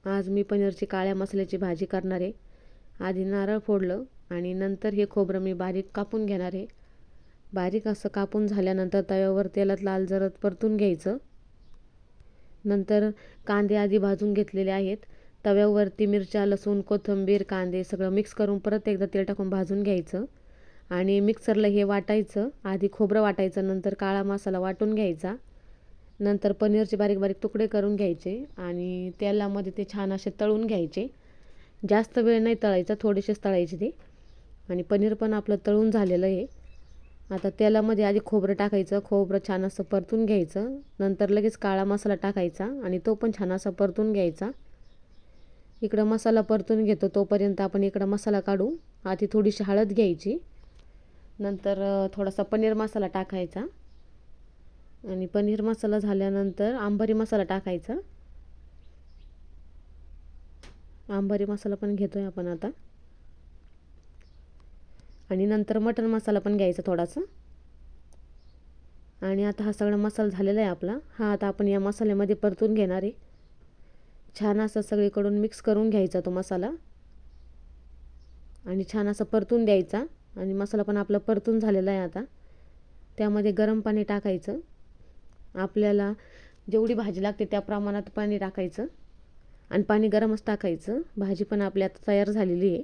आज मी पनीरची काळ्या मसाल्याची भाजी करणार आहे। आधी नारळ फोडलं आणि नंतर हे खोबरं मी बारीक कापून घेणार आहे। बारीक असं कापून झाल्यानंतर तव्यावर तेलात लाल जरद परतून घ्यायचं। नंतर कांदे आधी भाजून घेतलेले आहेत। तव्यावरती मिरच्या, लसूण, कोथिंबीर, कांदे सगळं मिक्स करून परत एकदा तेल टाकून भाजून घ्यायचं आणि मिक्सरला हे वाटायचं। आधी खोबरं वाटायचं, नंतर काळा मसाला वाटून घ्यायचा, नंतर पनीरचे बारीक बारीक तुकडे करून घ्यायचे आणि तेलामध्ये ते छान असे तळून घ्यायचे। जास्त वेळ नाही तळायचा, थोडेसेच तळायचे ते। आणि पनीर पण आपलं तळून झालेलं आहे। आता तेलामध्ये आधी खोबरं टाकायचं, खोबरं छान असं परतून घ्यायचं, नंतर लगेच काळा मसाला टाकायचा आणि तो पण छान असा परतून घ्यायचा। इकडं मसाला परतून घेतो तोपर्यंत आपण इकडं मसाला काढू। आधी थोडीशी हळद घ्यायची, नंतर थोडासा पनीर मसाला टाकायचा आणि पनीर मसाला झाल्यानंतर अंबारी मसाला टाकायचा। अंबारी मसाला पण घेतोय आपण आता। आणि नंतर मटन मसाला पण घ्यायचा थोडासा। आणि आता हा सगळा मसाला झालेला आहे आपला। हा आता आपण या मसाल्यामध्ये परतून घेणार आहे। छान असं सगळीकडून मिक्स करून घ्यायचा तो मसाला आणि छान असं परतून द्यायचा। आणि मसाला पण आपला परतून झालेला आहे। आता त्यामध्ये गरम पाणी टाकायचं। आपल्याला जेवढी भाजी लागते त्या प्रमाणात पाणी टाकायचं आणि पाणी गरमच टाकायचं। भाजी पण आपली आता तयार झालेली आहे।